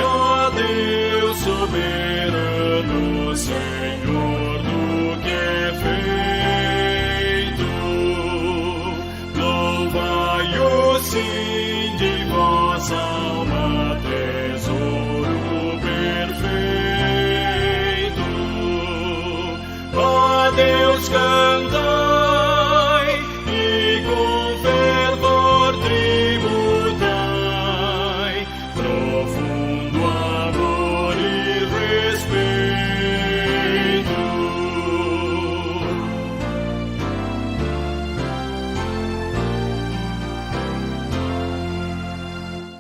ó Deus soberano, Senhor do que é feito. Louvai-o sim de vossa alma, tesouro perfeito. Ó Deus, cantai e com fervor tributai profundo amor e respeito.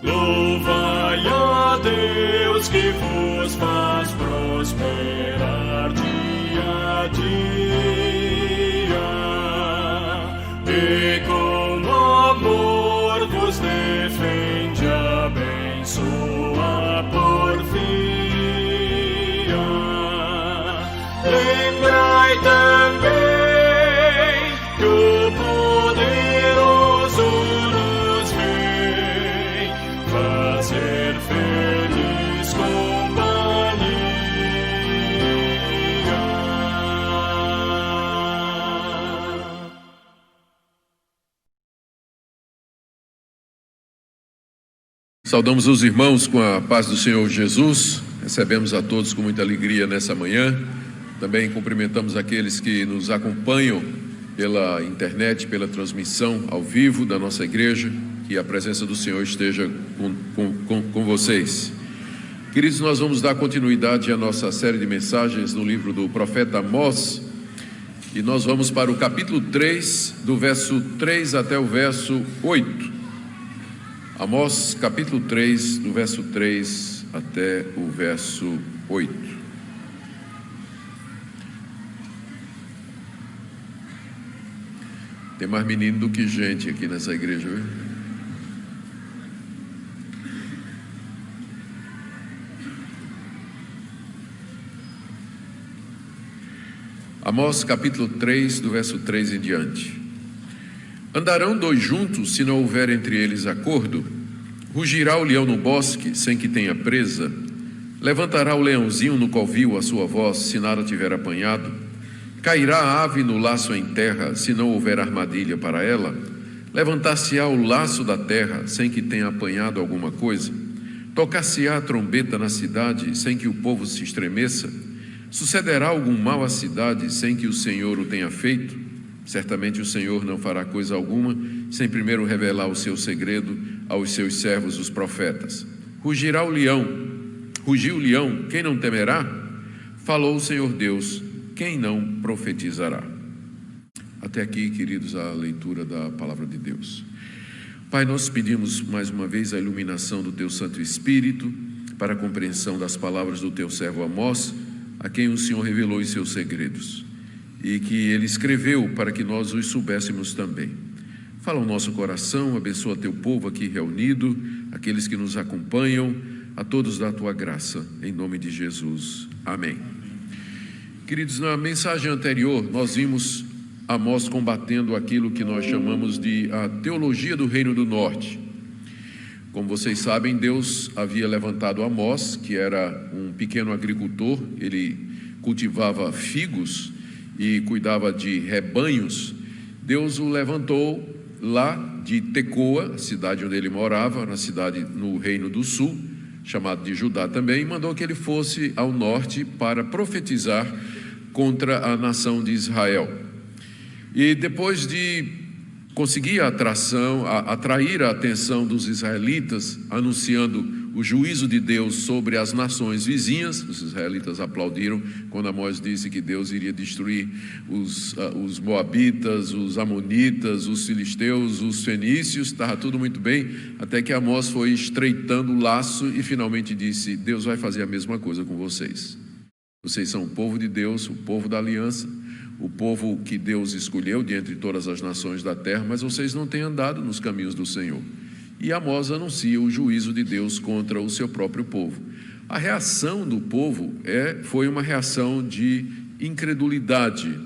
Louvai a Deus que vos faz prosperar dia a dia, e com amor vos defende, abençoa, porfia. Lembrai também que o poderoso nos vem fazer feliz companhia. Saudamos os irmãos com a paz do Senhor Jesus, recebemos a todos com muita alegria nessa manhã. Também cumprimentamos aqueles que nos acompanham pela internet, pela transmissão ao vivo da nossa igreja. Que a presença do Senhor esteja com vocês. Queridos, nós vamos dar continuidade à nossa série de mensagens no livro do profeta Amós, e nós vamos para o capítulo 3, do verso 3 até o verso 8. Amós, capítulo 3, do verso 3 até o verso 8. Tem mais menino do que gente aqui nessa igreja, viu? Amós, capítulo 3, do verso 3 em diante. Andarão dois juntos, se não houver entre eles acordo? Rugirá o leão no bosque, sem que tenha presa? Levantará o leãozinho no covil a sua voz, se nada tiver apanhado? Cairá a ave no laço em terra, se não houver armadilha para ela? Levantar-se-á o laço da terra, sem que tenha apanhado alguma coisa? Tocar-se-á a trombeta na cidade, sem que o povo se estremeça? Sucederá algum mal à cidade, sem que o Senhor o tenha feito? Certamente o Senhor não fará coisa alguma, sem primeiro revelar o seu segredo aos seus servos, os profetas. Rugirá o leão, rugiu o leão, quem não temerá? Falou o Senhor Deus, quem não profetizará? Até aqui, queridos, a leitura da palavra de Deus. Pai, nós pedimos mais uma vez a iluminação do Teu Santo Espírito para a compreensão das palavras do Teu servo Amós, a quem o Senhor revelou os seus segredos, e que ele escreveu para que nós os soubéssemos também. Fala o nosso coração, abençoa Teu povo aqui reunido, aqueles que nos acompanham, a todos da Tua graça, em nome de Jesus. Amém. Queridos, na mensagem anterior, nós vimos Amós combatendo aquilo que nós chamamos de a teologia do Reino do Norte. Como vocês sabem, Deus havia levantado Amós, que era um pequeno agricultor, ele cultivava figos e cuidava de rebanhos. Deus o levantou lá de Tecoa, a cidade onde ele morava, na cidade no Reino do Sul, chamado de Judá também, e mandou que ele fosse ao norte para profetizar contra a nação de Israel. E depois de conseguir atrair a atenção dos israelitas, anunciando o juízo de Deus sobre as nações vizinhas, os israelitas aplaudiram quando Amós disse que Deus iria destruir os moabitas, os amonitas, os filisteus, os fenícios, estava tudo muito bem, até que Amós foi estreitando o laço e finalmente disse: Deus vai fazer a mesma coisa com vocês. Vocês são o povo de Deus, o povo da aliança, o povo que Deus escolheu de entre todas as nações da terra, mas vocês não têm andado nos caminhos do Senhor. E Amós anuncia o juízo de Deus contra o seu próprio povo. A reação do povo foi uma reação de incredulidade.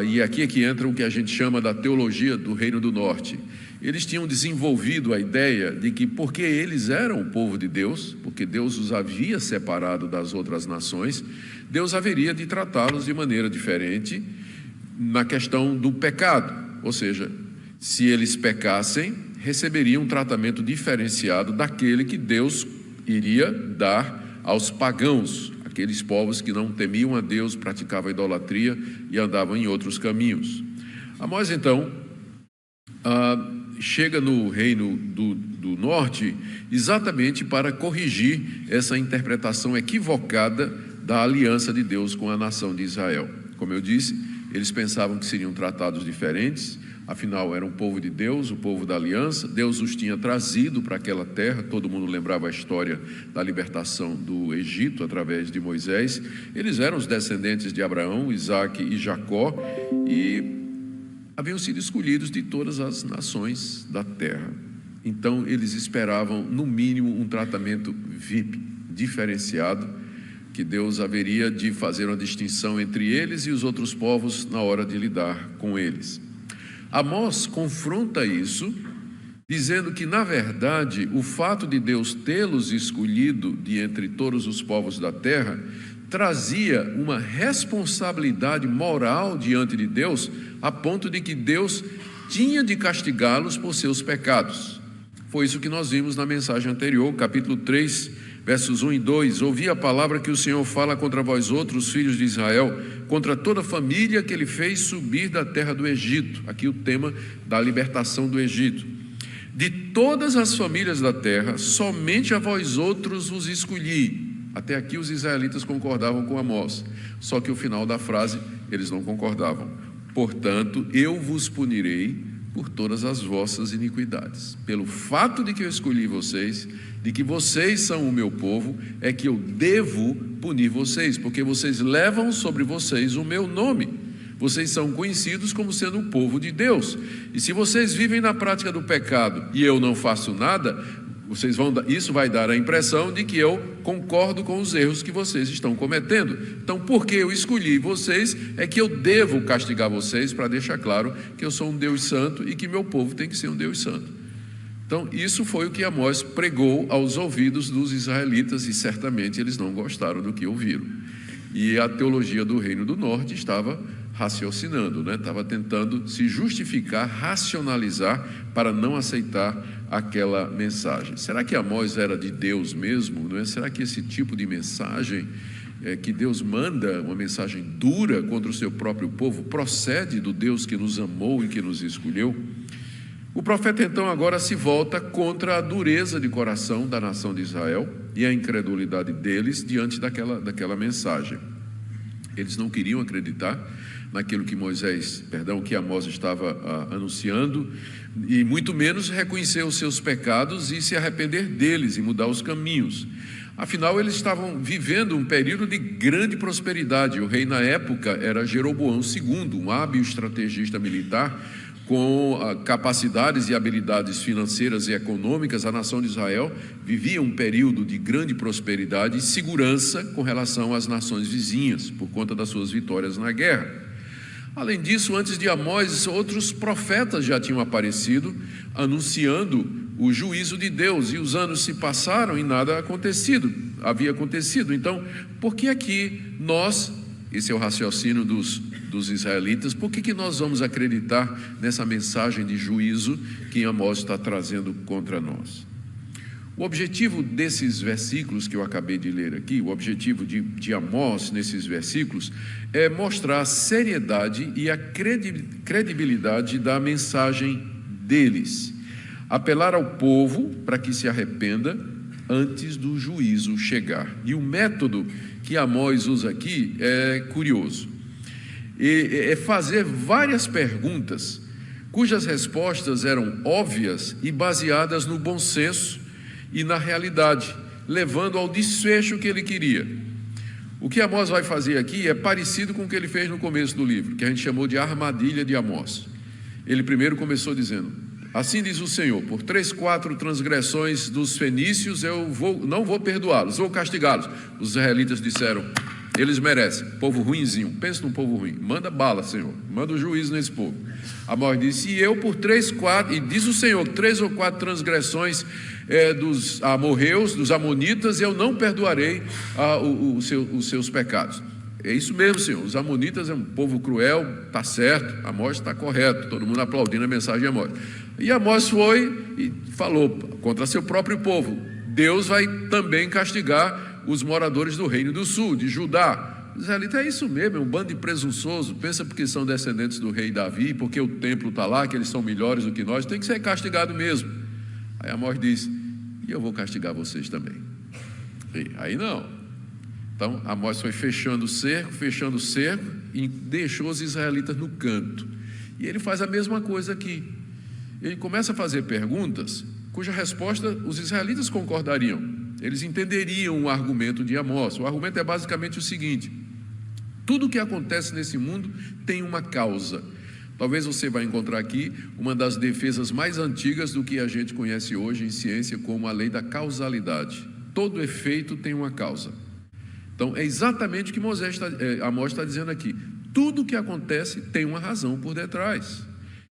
E aqui é que entra o que a gente chama da teologia do Reino do Norte. Eles tinham desenvolvido a ideia de que porque eles eram o povo de Deus, porque porque Deus os havia separado das outras nações, Deus haveria de tratá-los de maneira diferente na questão do pecado. Ou seja, se eles pecassem, receberiam um tratamento diferenciado daquele que Deus iria dar aos pagãos, aqueles povos que não temiam a Deus, praticavam idolatria e andavam em outros caminhos. Amós, então, chega no reino do norte exatamente para corrigir essa interpretação equivocada da aliança de Deus com a nação de Israel. Como eu disse, eles pensavam que seriam tratados diferentes, afinal eram o povo de Deus, o povo da aliança. Deus os tinha trazido para aquela terra. Todo mundo lembrava a história da libertação do Egito através de Moisés. Eles eram os descendentes de Abraão, Isaque e Jacó, e haviam sido escolhidos de todas as nações da terra. Então eles esperavam no mínimo um tratamento VIP, diferenciado, que Deus haveria de fazer uma distinção entre eles e os outros povos na hora de lidar com eles. Amós confronta isso, dizendo que, na verdade, o fato de Deus tê-los escolhido de entre todos os povos da terra trazia uma responsabilidade moral diante de Deus, a ponto de que Deus tinha de castigá-los por seus pecados. Foi isso que nós vimos na mensagem anterior, capítulo 3, versos 1 e 2. Ouvi a palavra que o Senhor fala contra vós outros, filhos de Israel, contra toda a família que ele fez subir da terra do Egito. Aqui o tema da libertação do Egito. De todas as famílias da terra, somente a vós outros vos escolhi. Até aqui os israelitas concordavam com Amós, só que o final da frase eles não concordavam. Portanto, eu vos punirei por todas as vossas iniquidades. Pelo fato de que eu escolhi vocês, de que vocês são o meu povo, é que eu devo punir vocês, porque vocês levam sobre vocês o meu nome. Vocês são conhecidos como sendo o povo de Deus. E se vocês vivem na prática do pecado e eu não faço nada, isso vai dar a impressão de que eu concordo com os erros que vocês estão cometendo. Então, porque eu escolhi vocês, é que eu devo castigar vocês, para deixar claro que eu sou um Deus santo e que meu povo tem que ser um Deus santo. Então, isso foi o que Amós pregou aos ouvidos dos israelitas, e certamente eles não gostaram do que ouviram. E a teologia do Reino do Norte estava raciocinando, estava tentando se justificar, racionalizar para não aceitar aquela mensagem. Será que Amós era de Deus mesmo? Será que esse tipo de mensagem que Deus manda, uma mensagem dura contra o seu próprio povo, procede do Deus que nos amou e que nos escolheu? O profeta então agora se volta contra a dureza de coração da nação de Israel e a incredulidade deles diante daquela mensagem. Eles não queriam acreditar naquilo que Amós estava anunciando, e muito menos reconhecer os seus pecados e se arrepender deles e mudar os caminhos. Afinal, eles estavam vivendo um período de grande prosperidade. O rei na época era Jeroboão II, um hábil estrategista militar, com capacidades e habilidades financeiras e econômicas. A nação de Israel vivia um período de grande prosperidade e segurança com relação às nações vizinhas, por conta das suas vitórias na guerra. Além disso, antes de Amós, outros profetas já tinham aparecido, anunciando o juízo de Deus, e os anos se passaram e nada havia acontecido. Então, por que aqui esse é o raciocínio dos israelitas, por que nós vamos acreditar nessa mensagem de juízo que Amós está trazendo contra nós? O objetivo desses versículos que eu acabei de ler aqui, o objetivo de Amós nesses versículos, é mostrar a seriedade e a credibilidade da mensagem deles. Apelar ao povo para que se arrependa antes do juízo chegar. E o método que Amós usa aqui é curioso. É fazer várias perguntas, cujas respostas eram óbvias e baseadas no bom senso e na realidade, levando ao desfecho que ele queria. O que Amós vai fazer aqui é parecido com o que ele fez no começo do livro, que a gente chamou de armadilha de Amós. Ele primeiro começou dizendo: assim diz o Senhor, por 4 transgressões dos fenícios eu não vou perdoá-los, vou castigá-los. Os israelitas disseram: Eles merecem. Povo ruinzinho. Pensa num povo ruim. Manda bala, Senhor. Manda o juízo nesse povo. Amós disse: e eu por 3, 4, e diz o Senhor, 3 ou 4 transgressões dos amorreus, dos amonitas, eu não perdoarei os seus pecados. É isso mesmo, Senhor. Os amonitas é um povo cruel, está certo. Amós está correto. Todo mundo aplaudindo a mensagem de Amós. E Amós foi e falou contra seu próprio povo: Deus vai também castigar os moradores do reino do sul, de Judá. Israelita é isso mesmo, é um bando de presunçoso. Pensa porque são descendentes do rei Davi, porque o templo está lá, que eles são melhores do que nós, tem que ser castigado mesmo. Aí Amós diz: e eu vou castigar vocês também. E aí não. Então Amós foi fechando o cerco e deixou os israelitas no canto. E ele faz a mesma coisa aqui. Ele começa a fazer perguntas cuja resposta os israelitas concordariam. Eles entenderiam o argumento de Amós. O argumento é basicamente o seguinte: tudo o que acontece nesse mundo tem uma causa. Talvez você vai encontrar aqui uma das defesas mais antigas do que a gente conhece hoje em ciência como a lei da causalidade. Todo efeito tem uma causa. Então é exatamente o que Amós está dizendo aqui. Tudo o que acontece tem uma razão por detrás.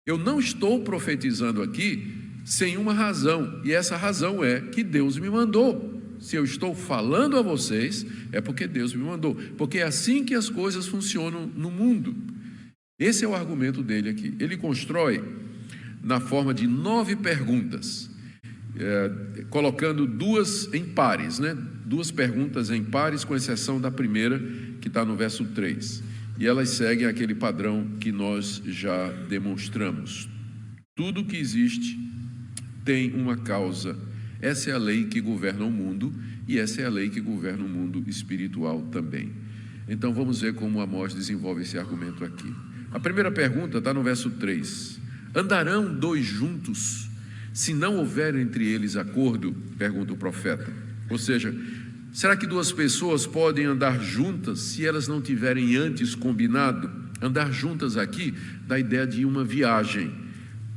Eu não estou profetizando aqui sem uma razão, e essa razão é que Deus me mandou. Se eu estou falando a vocês, é porque Deus me mandou, porque é assim que as coisas funcionam no mundo. Esse é o argumento dele aqui. Ele constrói na forma de 9 perguntas, colocando 2 em pares, 2 perguntas em pares, com exceção da primeira, que está no verso 3. E elas seguem aquele padrão que nós já demonstramos. Tudo que existe tem uma causa. Essa é a lei que governa o mundo, e essa é a lei que governa o mundo espiritual também. Então vamos ver como Amós desenvolve esse argumento aqui. A primeira pergunta está no verso 3. Andarão 2 juntos, se não houver entre eles acordo? Pergunta o profeta. Ou seja, será que 2 pessoas podem andar juntas se elas não tiverem antes combinado? Andar juntas aqui dá a ideia de uma viagem.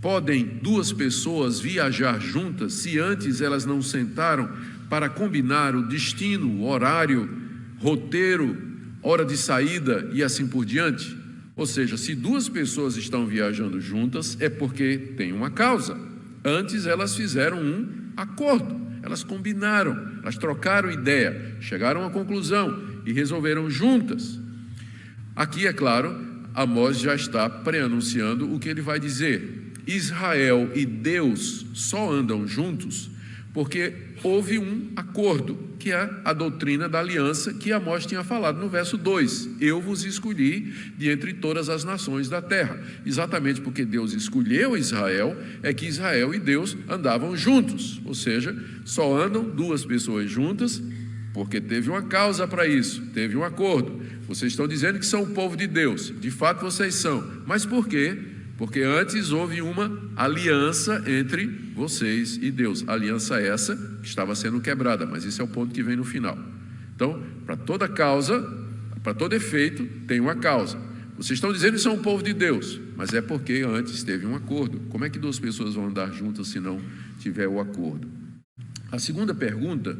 Podem 2 pessoas viajar juntas se antes elas não sentaram para combinar o destino, o horário, roteiro, hora de saída e assim por diante? Ou seja, se 2 pessoas estão viajando juntas, é porque tem uma causa. Antes elas fizeram um acordo, elas combinaram, elas trocaram ideia, chegaram a uma conclusão e resolveram juntas. Aqui, é claro, Amós já está pré-anunciando o que ele vai dizer. Israel e Deus só andam juntos porque houve um acordo, que é a doutrina da aliança que Amós tinha falado no verso 2. Eu vos escolhi de entre todas as nações da terra. Exatamente porque Deus escolheu Israel, é que Israel e Deus andavam juntos. Ou seja, só andam 2 pessoas juntas porque teve uma causa para isso, teve um acordo. Vocês estão dizendo que são o povo de Deus, de fato vocês são, mas por quê? Porque antes houve uma aliança entre vocês e Deus. Aliança essa que estava sendo quebrada, mas esse é o ponto que vem no final. Então, para toda causa, para todo efeito, tem uma causa. Vocês estão dizendo que são o povo de Deus, mas é porque antes teve um acordo. Como é que 2 pessoas vão andar juntas se não tiver o acordo? A segunda pergunta,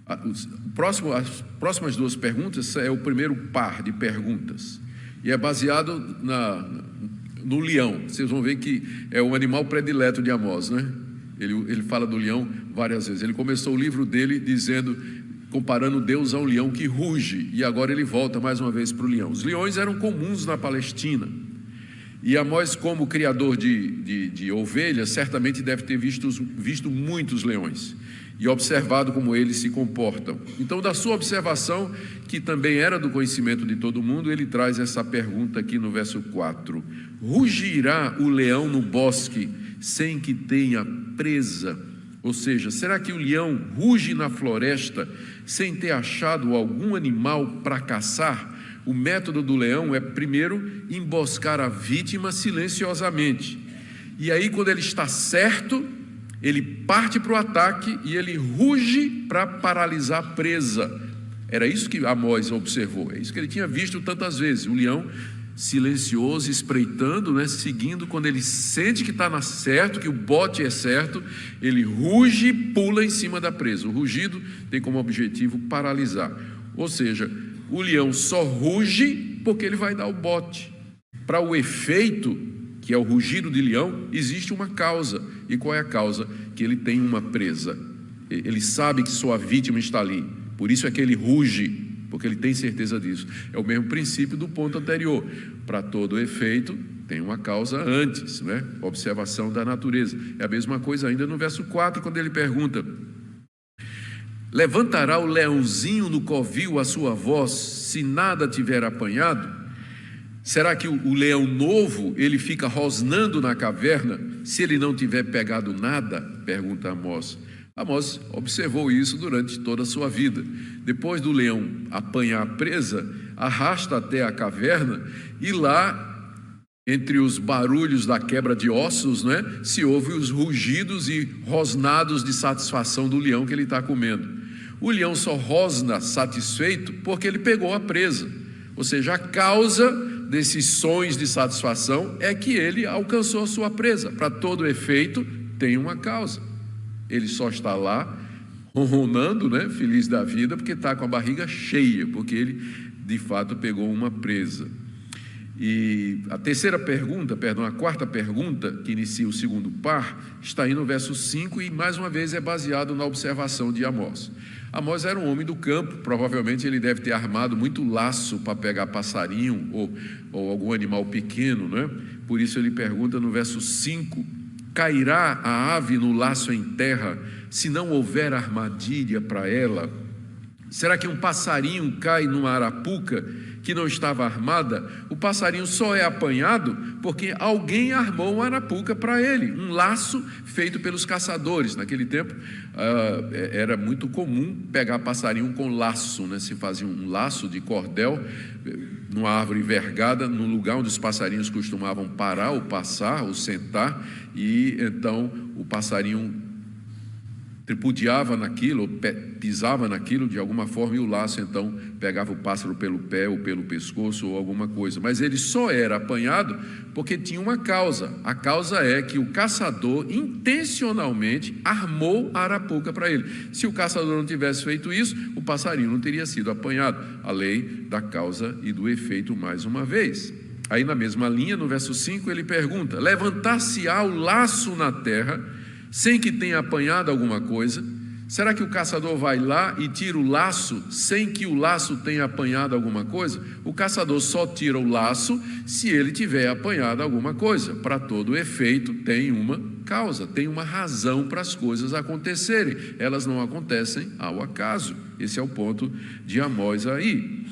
as próximas 2 perguntas é o primeiro par de perguntas. E é baseado no leão. Vocês vão ver que é o animal predileto de Amós, Ele fala do leão várias vezes. Ele começou o livro dele comparando Deus a um leão que ruge, e agora ele volta mais uma vez para o leão. Os leões eram comuns na Palestina, e Amós, como criador de ovelhas, certamente deve ter visto muitos leões e observado como eles se comportam. Então, da sua observação, que também era do conhecimento de todo mundo, ele traz essa pergunta aqui no verso 4. Rugirá o leão no bosque sem que tenha presa? Ou seja, será que o leão ruge na floresta sem ter achado algum animal para caçar? O método do leão é primeiro emboscar a vítima silenciosamente. E aí, quando ele está certo, ele parte para o ataque e ele ruge para paralisar a presa. Era isso que Amós observou, é isso que ele tinha visto tantas vezes. O leão silencioso, espreitando, seguindo. Quando ele sente que está certo, que o bote é certo, ele ruge e pula em cima da presa. O rugido tem como objetivo paralisar. Ou seja, o leão só ruge porque ele vai dar o bote. Para o efeito, que é o rugido de leão, existe uma causa. E qual é a causa? Que ele tem uma presa. Ele sabe que sua vítima está ali. Por isso é que ele ruge, porque ele tem certeza disso. É o mesmo princípio do ponto anterior. Para todo efeito, tem uma causa antes, né? Observação da natureza. É a mesma coisa ainda no verso 4, quando ele pergunta: levantará o leãozinho no covil a sua voz, se nada tiver apanhado? Será que o leão novo, ele fica rosnando na caverna, se ele não tiver pegado nada? Pergunta Amós. Amós observou isso durante toda a sua vida. Depois do leão apanhar a presa, arrasta até a caverna, e lá, entre os barulhos da quebra de ossos, né, se ouve os rugidos e rosnados de satisfação do leão que ele está comendo. O leão só rosna satisfeito porque ele pegou a presa. Ou seja, a causa desses sons de satisfação é que ele alcançou a sua presa. Para todo efeito, tem uma causa. Ele só está lá ronronando, né, feliz da vida, porque está com a barriga cheia, porque ele de fato pegou uma presa. E a quarta pergunta, que inicia o segundo par, está aí no verso 5 e mais uma vez é baseado na observação de Amós. Amós era um homem do campo, provavelmente ele deve ter armado muito laço para pegar passarinho ou algum animal pequeno, né? Por isso ele pergunta no verso 5: cairá a ave no laço em terra, se não houver armadilha para ela? Será que um passarinho cai numa arapuca que não estava armada? O passarinho só é apanhado porque alguém armou uma arapuca para ele, um laço feito pelos caçadores. Naquele tempo era muito comum pegar passarinho com laço, né? Se fazia um laço de cordel numa árvore vergada, no lugar onde os passarinhos costumavam parar ou passar ou sentar, e então o passarinho tripudiava naquilo, ou pisava naquilo de alguma forma, e o laço então pegava o pássaro pelo pé ou pelo pescoço ou alguma coisa. Mas ele só era apanhado porque tinha uma causa. A causa é que o caçador intencionalmente armou a arapuca para ele. Se o caçador não tivesse feito isso, o passarinho não teria sido apanhado. A lei da causa e do efeito mais uma vez. Aí na mesma linha, no verso 5, ele pergunta: levantar-se-á o laço na terra sem que tenha apanhado alguma coisa? Será que o caçador vai lá e tira o laço sem que o laço tenha apanhado alguma coisa? O caçador só tira o laço se ele tiver apanhado alguma coisa. Para todo efeito, tem uma causa, tem uma razão para as coisas acontecerem. Elas não acontecem ao acaso. Esse é o ponto de Amós aí.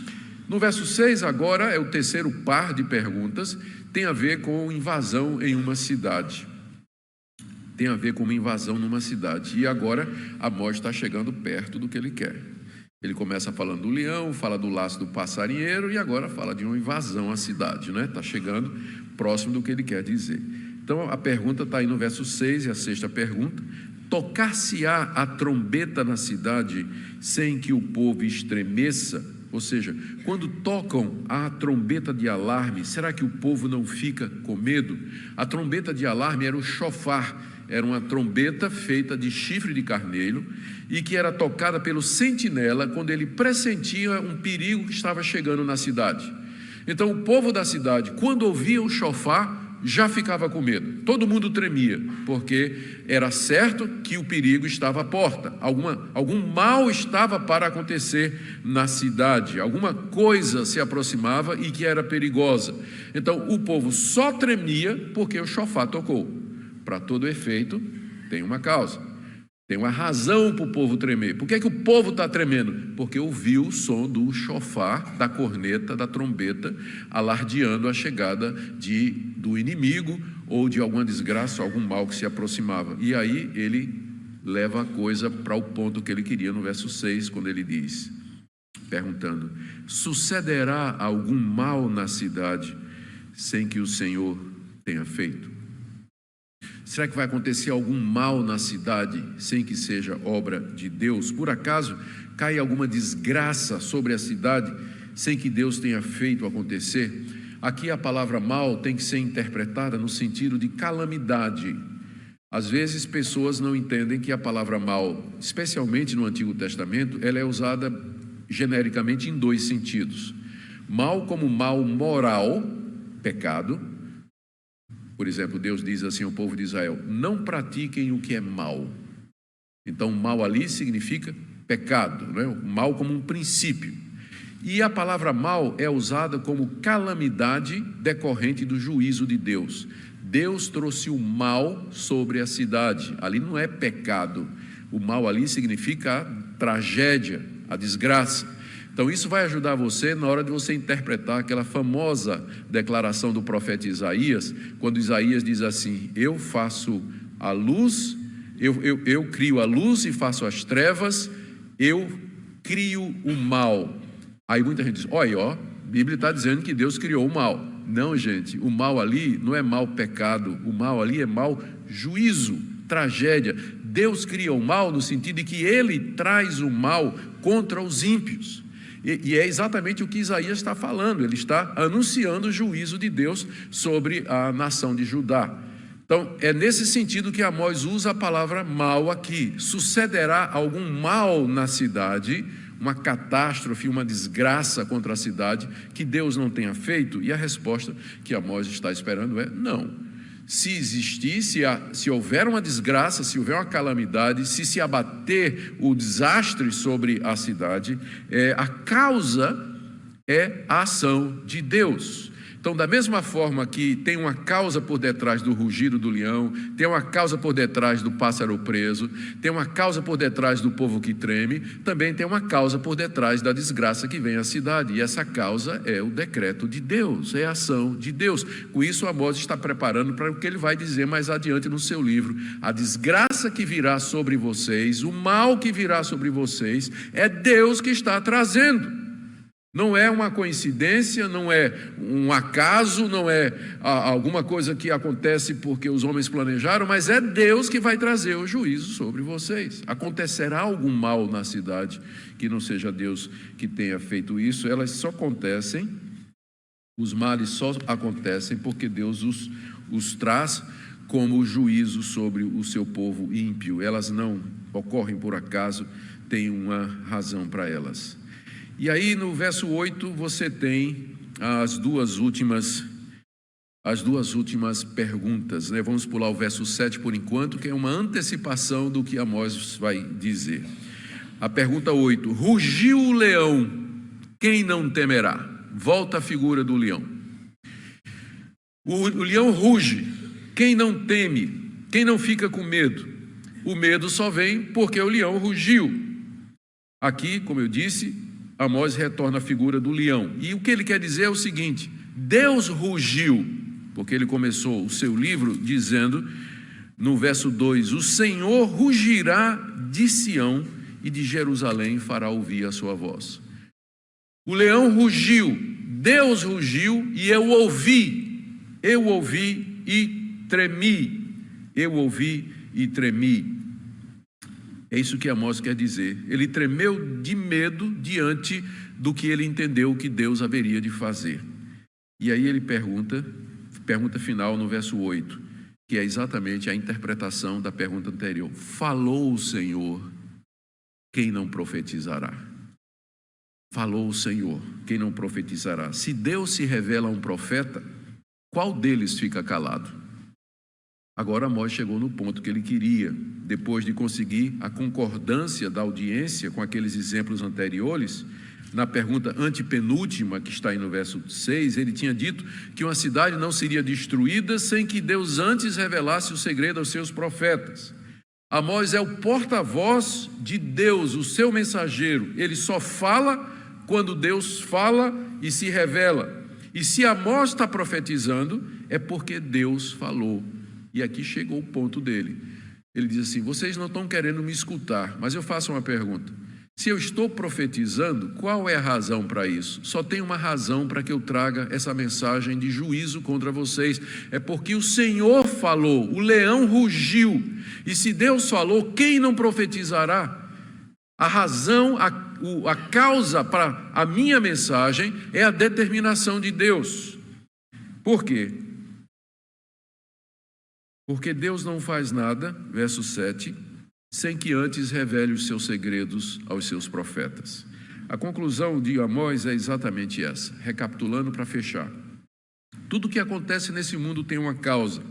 No verso 6, agora, é o terceiro par de perguntas, tem a ver com invasão em uma cidade. Tem a ver com uma invasão numa cidade. E agora Amós está chegando perto do que ele quer. Ele começa falando do leão, fala do laço do passarinheiro, e agora fala de uma invasão à cidade, né? Está chegando próximo do que ele quer dizer. Então a pergunta está aí no verso 6, e a sexta pergunta: tocar-se-á a trombeta na cidade sem que o povo estremeça? Ou seja, quando tocam a trombeta de alarme, será que o povo não fica com medo? A trombeta de alarme era o chofar. Era uma trombeta feita de chifre de carneiro e que era tocada pelo sentinela quando ele pressentia um perigo que estava chegando na cidade. Então o povo da cidade, quando ouvia o chofar, já ficava com medo. Todo mundo tremia, porque era certo que o perigo estava à porta. Algum mal estava para acontecer na cidade. Alguma coisa se aproximava e que era perigosa. Então o povo só tremia porque o chofar tocou. Para todo efeito, tem uma causa, tem uma razão para o povo tremer. Por que é que o povo está tremendo? Porque ouviu o som do chofar, da corneta, da trombeta, alardeando a chegada do inimigo ou de alguma desgraça, algum mal que se aproximava. E aí ele leva a coisa para o ponto que ele queria no verso 6, quando ele diz, perguntando: sucederá algum mal na cidade sem que o Senhor tenha feito? Será que vai acontecer algum mal na cidade sem que seja obra de Deus? Por acaso cai alguma desgraça sobre a cidade sem que Deus tenha feito acontecer? Aqui a palavra mal tem que ser interpretada no sentido de calamidade. Às vezes pessoas não entendem que a palavra mal, especialmente no Antigo Testamento, ela é usada genericamente em dois sentidos. Mal como mal moral, pecado. Por exemplo, Deus diz assim ao povo de Israel: não pratiquem o que é mal. Então, mal ali significa pecado, não é? O mal como um princípio. E a palavra mal é usada como calamidade decorrente do juízo de Deus. Deus trouxe o mal sobre a cidade. Ali não é pecado. O mal ali significa a tragédia, a desgraça. Então isso vai ajudar você na hora de você interpretar aquela famosa declaração do profeta Isaías, quando Isaías diz assim: eu faço a luz, eu crio a luz e faço as trevas, eu crio o mal. Aí muita gente diz: olha, a Bíblia está dizendo que Deus criou o mal. Não, gente, o mal ali não é mal pecado, o mal ali é mal juízo, tragédia. Deus cria o mal no sentido de que Ele traz o mal contra os ímpios. E é exatamente o que Isaías está falando. Ele está anunciando o juízo de Deus sobre a nação de Judá. Então, é nesse sentido que Amós usa a palavra mal aqui. Sucederá algum mal na cidade, uma catástrofe, uma desgraça contra a cidade que Deus não tenha feito? E a resposta que Amós está esperando é não. Se existir, se houver uma desgraça, se houver uma calamidade, se abater o desastre sobre a cidade, a causa é a ação de Deus. Então, da mesma forma que tem uma causa por detrás do rugido do leão, tem uma causa por detrás do pássaro preso, tem uma causa por detrás do povo que treme, também tem uma causa por detrás da desgraça que vem à cidade. E essa causa é o decreto de Deus, é a ação de Deus. Com isso, Amós está preparando para o que ele vai dizer mais adiante no seu livro. A desgraça que virá sobre vocês, o mal que virá sobre vocês, é Deus que está trazendo. Não é uma coincidência, não é um acaso, não é alguma coisa que acontece porque os homens planejaram, mas é Deus que vai trazer o juízo sobre vocês. Acontecerá algum mal na cidade que não seja Deus que tenha feito isso. Elas só acontecem, os males só acontecem porque Deus os traz como juízo sobre o seu povo ímpio. Elas não ocorrem por acaso, tem uma razão para elas. E aí no verso 8 você tem as duas últimas perguntas, né? Vamos pular o verso 7 por enquanto, que é uma antecipação do que Amós vai dizer. A pergunta 8: rugiu o leão, quem não temerá? Volta a figura do leão. O leão ruge, quem não teme? Quem não fica com medo? O medo só vem porque o leão rugiu. Aqui, como eu disse, Amós retorna a figura do leão. E o que ele quer dizer é o seguinte: Deus rugiu, porque ele começou o seu livro dizendo, no verso 2, o Senhor rugirá de Sião e de Jerusalém fará ouvir a sua voz. O leão rugiu, Deus rugiu e eu ouvi e tremi. Eu ouvi e tremi. É isso que Amós quer dizer. Ele tremeu de medo diante do que ele entendeu que Deus haveria de fazer. E aí ele pergunta final no verso 8, que é exatamente a interpretação da pergunta anterior. Falou o Senhor, quem não profetizará? Falou o Senhor, quem não profetizará? Se Deus se revela a um profeta, qual deles fica calado? Agora Amós chegou no ponto que ele queria, depois de conseguir a concordância da audiência com aqueles exemplos anteriores. Na pergunta antepenúltima, que está aí no verso 6, ele tinha dito que uma cidade não seria destruída sem que Deus antes revelasse o segredo aos seus profetas. Amós é o porta-voz de Deus, o seu mensageiro. Ele só fala quando Deus fala e se revela. E se Amós está profetizando, é porque Deus falou. E aqui chegou o ponto dele. Ele diz assim: vocês não estão querendo me escutar, mas eu faço uma pergunta. Se eu estou profetizando, qual é a razão para isso? Só tem uma razão para que eu traga essa mensagem de juízo contra vocês. É porque o Senhor falou, o leão rugiu. E se Deus falou, quem não profetizará? A razão, a causa para a minha mensagem é a determinação de Deus. Por quê? Porque Deus não faz nada, verso 7, sem que antes revele os seus segredos aos seus profetas. A conclusão de Amós é exatamente essa, recapitulando para fechar. Tudo o que acontece nesse mundo tem uma causa.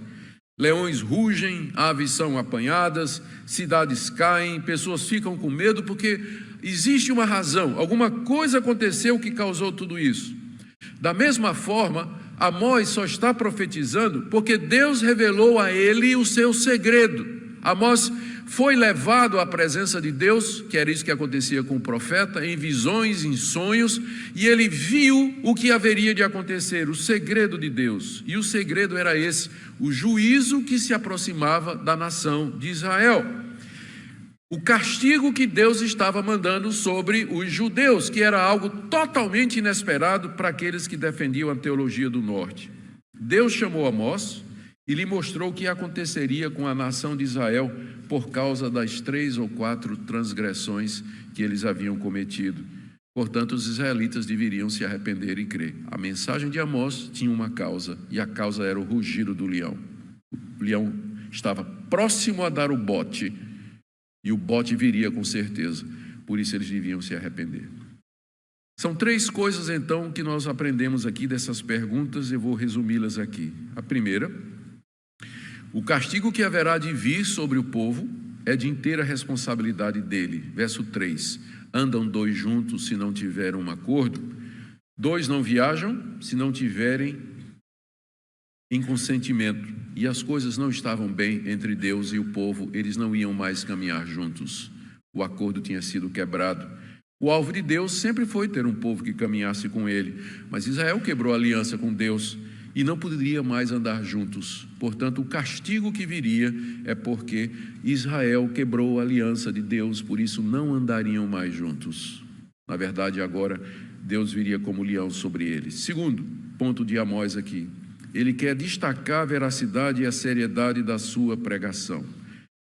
Leões rugem, aves são apanhadas, cidades caem, pessoas ficam com medo porque existe uma razão, alguma coisa aconteceu que causou tudo isso. Da mesma forma, Amós só está profetizando porque Deus revelou a ele o seu segredo. Amós foi levado à presença de Deus, que era isso que acontecia com o profeta, em visões, em sonhos, e ele viu o que haveria de acontecer, o segredo de Deus. E o segredo era esse, o juízo que se aproximava da nação de Israel. O castigo que Deus estava mandando sobre os judeus, que era algo totalmente inesperado para aqueles que defendiam a teologia do norte. Deus chamou Amós e lhe mostrou o que aconteceria com a nação de Israel por causa das 3 ou 4 transgressões que eles haviam cometido. Portanto, os israelitas deveriam se arrepender e crer. A mensagem de Amós tinha uma causa, e a causa era o rugido do leão. O leão estava próximo a dar o bote, e o bote viria com certeza. Por isso eles deviam se arrepender. São 3 coisas, então, que nós aprendemos aqui dessas perguntas, eu vou resumi-las aqui. A primeira: o castigo que haverá de vir sobre o povo é de inteira responsabilidade dele. Verso 3: andam 2 juntos se não tiverem um acordo, 2 não viajam se não tiverem em consentimento. E as coisas não estavam bem entre Deus e o povo, eles não iam mais caminhar juntos. O acordo tinha sido quebrado. O alvo de Deus sempre foi ter um povo que caminhasse com ele, mas Israel quebrou a aliança com Deus e não poderia mais andar juntos. Portanto, o castigo que viria é porque Israel quebrou a aliança de Deus, por isso não andariam mais juntos. Na verdade, agora, Deus viria como leão sobre eles. Segundo ponto de Amós aqui, ele quer destacar a veracidade e a seriedade da sua pregação.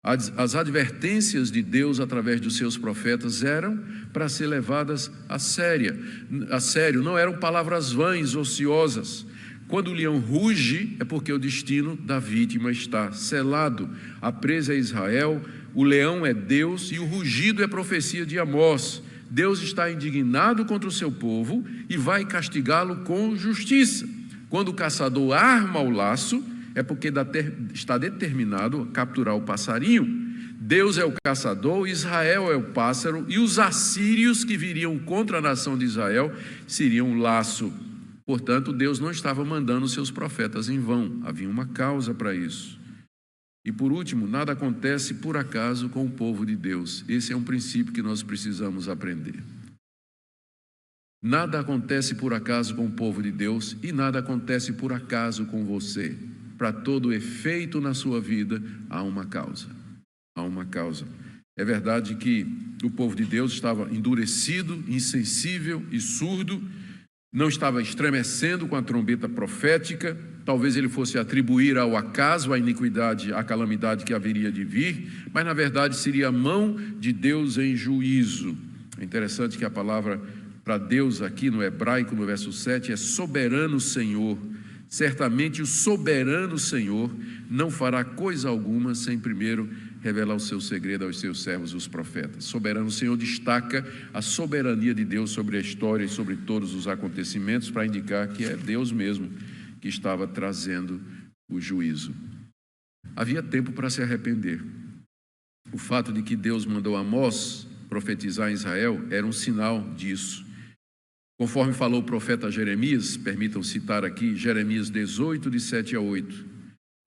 As advertências de Deus através dos seus profetas eram para ser levadas a sério, não eram palavras vãs, ociosas. Quando o leão ruge, é porque o destino da vítima está selado. A presa é Israel, o leão é Deus e o rugido é profecia de Amós. Deus está indignado contra o seu povo e vai castigá-lo com justiça. Quando o caçador arma o laço, é porque está determinado a capturar o passarinho. Deus é o caçador, Israel é o pássaro, e os assírios que viriam contra a nação de Israel seriam o laço. Portanto, Deus não estava mandando seus profetas em vão, havia uma causa para isso. E por último, nada acontece por acaso com o povo de Deus. Esse é um princípio que nós precisamos aprender. Nada acontece por acaso com o povo de Deus e nada acontece por acaso com você. Para todo efeito na sua vida, há uma causa. Há uma causa. É verdade que o povo de Deus estava endurecido, insensível e surdo, não estava estremecendo com a trombeta profética, talvez ele fosse atribuir ao acaso a iniquidade, a calamidade que haveria de vir, mas na verdade seria a mão de Deus em juízo. É interessante que a palavra para Deus aqui no hebraico, no verso 7, é soberano Senhor. Certamente o soberano Senhor não fará coisa alguma sem primeiro revelar o seu segredo aos seus servos, os profetas. Soberano Senhor destaca a soberania de Deus sobre a história e sobre todos os acontecimentos para indicar que é Deus mesmo que estava trazendo o juízo. Havia tempo para se arrepender. O fato de que Deus mandou Amós profetizar em Israel era um sinal disso. Conforme falou o profeta Jeremias, permitam citar aqui, Jeremias 18, de 7 a 8.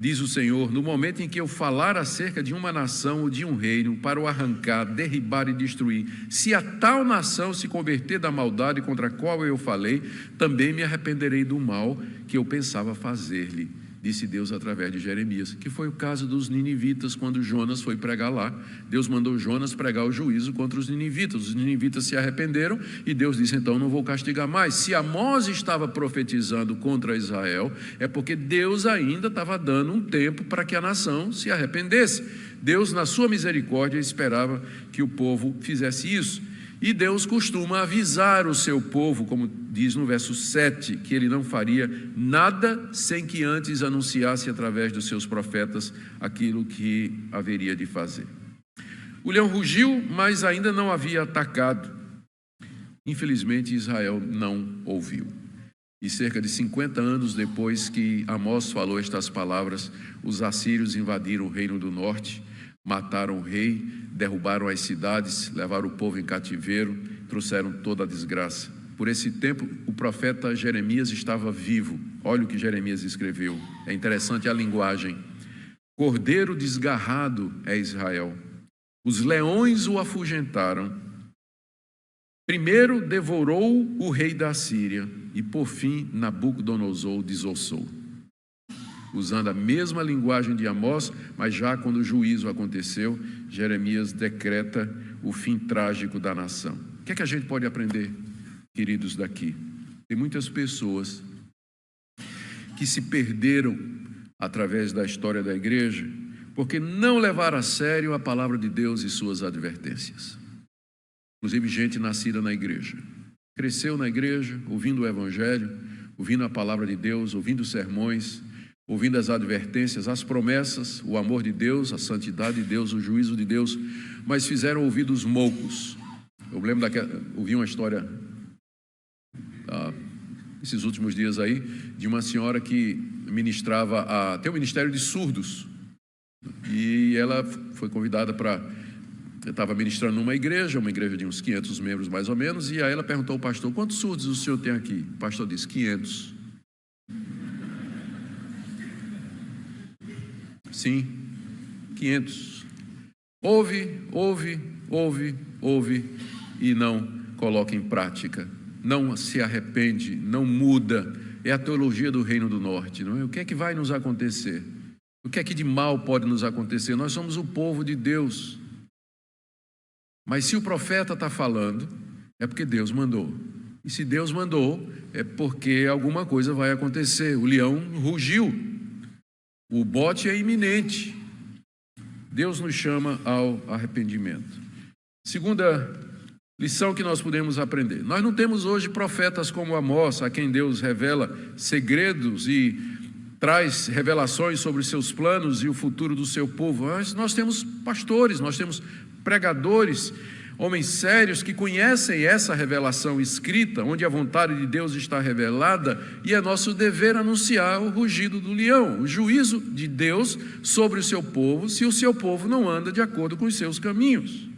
Diz o Senhor: no momento em que eu falar acerca de uma nação ou de um reino, para o arrancar, derribar e destruir, se a tal nação se converter da maldade contra a qual eu falei, também me arrependerei do mal que eu pensava fazer-lhe, disse Deus através de Jeremias, que foi o caso dos ninivitas quando Jonas foi pregar lá. Deus mandou Jonas pregar o juízo contra os ninivitas se arrependeram e Deus disse: então não vou castigar mais. Se Amós estava profetizando contra Israel, é porque Deus ainda estava dando um tempo para que a nação se arrependesse. Deus, na sua misericórdia, esperava que o povo fizesse isso. E Deus costuma avisar o seu povo, como diz no verso 7, que ele não faria nada sem que antes anunciasse através dos seus profetas aquilo que haveria de fazer. O leão rugiu, mas ainda não havia atacado. Infelizmente, Israel não ouviu. E cerca de 50 anos depois que Amós falou estas palavras, os assírios invadiram o reino do norte, mataram o rei, derrubaram as cidades, levaram o povo em cativeiro, trouxeram toda a desgraça. Por esse tempo, o profeta Jeremias estava vivo. Olha o que Jeremias escreveu. É interessante a linguagem. Cordeiro desgarrado é Israel. Os leões o afugentaram. Primeiro devorou o rei da Síria e, por fim, Nabucodonosor desossou. Usando a mesma linguagem de Amós, mas já quando o juízo aconteceu, Jeremias decreta o fim trágico da nação. O que é que a gente pode aprender, queridos, daqui? Tem muitas pessoas que se perderam através da história da igreja porque não levaram a sério a palavra de Deus e suas advertências. Inclusive gente nascida na igreja, cresceu na igreja, ouvindo o evangelho, ouvindo a palavra de Deus, ouvindo os sermões, ouvindo as advertências, as promessas, o amor de Deus, a santidade de Deus, o juízo de Deus, mas fizeram ouvidos moucos. Eu lembro ouvi uma história esses últimos dias aí, de uma senhora que ministrava, tem um ministério de surdos, e ela foi convidada estava ministrando numa igreja de uns 500 membros mais ou menos, e aí ela perguntou ao pastor: quantos surdos o senhor tem aqui? O pastor disse: 500. Sim, 500. Ouve e não coloca em prática, não se arrepende, não muda. É a teologia do reino do norte, não é? O que é que vai nos acontecer? O que é que de mal pode nos acontecer? Nós somos o povo de Deus. Mas se o profeta está falando, é porque Deus mandou. E se Deus mandou, é porque alguma coisa vai acontecer. O leão rugiu. O bote é iminente. Deus nos chama ao arrependimento. Segunda lição que nós podemos aprender. Nós não temos hoje profetas como Amós, a quem Deus revela segredos e traz revelações sobre os seus planos e o futuro do seu povo. Nós temos pastores, nós temos pregadores, homens sérios que conhecem essa revelação escrita, onde a vontade de Deus está revelada, e é nosso dever anunciar o rugido do leão, o juízo de Deus sobre o seu povo, se o seu povo não anda de acordo com os seus caminhos.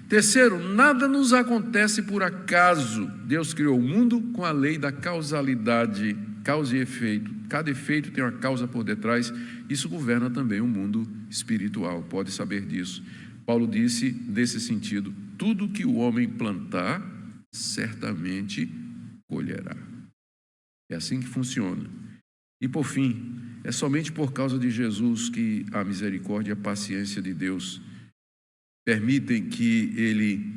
Terceiro, nada nos acontece por acaso. Deus criou o mundo com a lei da causalidade, causa e efeito. Cada efeito tem uma causa por detrás. Isso governa também o mundo espiritual, pode saber disso. Paulo disse, nesse sentido: tudo que o homem plantar, certamente colherá. É assim que funciona. E por fim, é somente por causa de Jesus que a misericórdia e a paciência de Deus permitem que Ele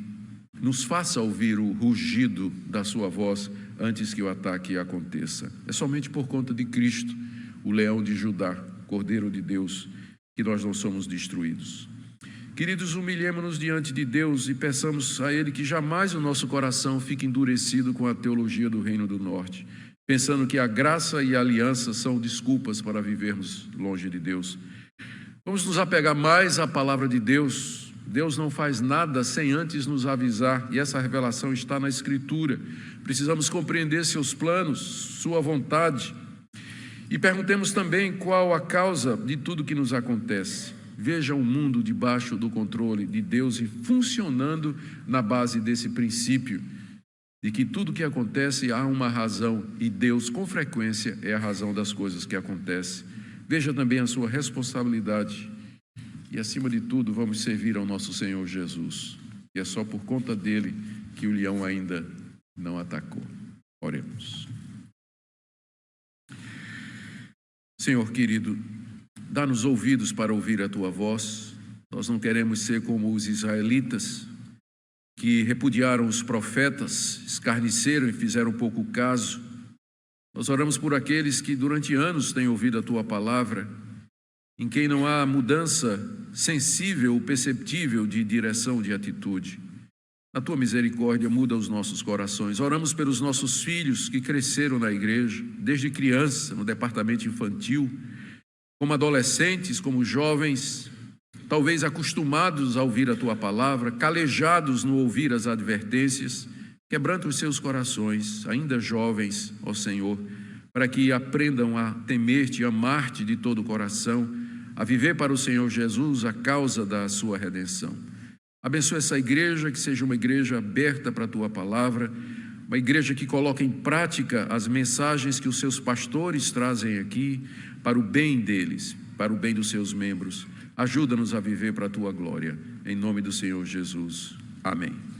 nos faça ouvir o rugido da sua voz antes que o ataque aconteça. É somente por conta de Cristo, o leão de Judá, Cordeiro de Deus, que nós não somos destruídos. Queridos, humilhemos-nos diante de Deus e peçamos a Ele que jamais o nosso coração fique endurecido com a teologia do Reino do Norte, pensando que a graça e a aliança são desculpas para vivermos longe de Deus. Vamos nos apegar mais à palavra de Deus. Deus não faz nada sem antes nos avisar, e essa revelação está na Escritura. Precisamos compreender seus planos, sua vontade, e perguntemos também qual a causa de tudo que nos acontece. Veja o mundo debaixo do controle de Deus e funcionando na base desse princípio de que tudo que acontece há uma razão, e Deus, com frequência, é a razão das coisas que acontecem. Veja também a sua responsabilidade. E, acima de tudo, vamos servir ao nosso Senhor Jesus. E é só por conta dele que o leão ainda não atacou. Oremos. Senhor querido, dá-nos ouvidos para ouvir a Tua voz. Nós não queremos ser como os israelitas, que repudiaram os profetas, escarneceram e fizeram pouco caso. Nós oramos por aqueles que durante anos têm ouvido a Tua palavra, em quem não há mudança sensível ou perceptível de direção, de atitude. Na Tua misericórdia, muda os nossos corações. Oramos pelos nossos filhos que cresceram na igreja, desde criança, no departamento infantil, como adolescentes, como jovens, talvez acostumados a ouvir a Tua palavra, calejados no ouvir as advertências, Quebranta os seus corações, ainda jovens, ó Senhor, para que aprendam a temer-te e amar-te de todo o coração, a viver para o Senhor Jesus a causa da sua redenção. Abençoa essa igreja, que seja uma igreja aberta para a tua palavra, uma igreja que coloque em prática as mensagens que os seus pastores trazem aqui, para o bem deles, para o bem dos seus membros. Ajuda-nos a viver para a tua glória. Em nome do Senhor Jesus. Amém.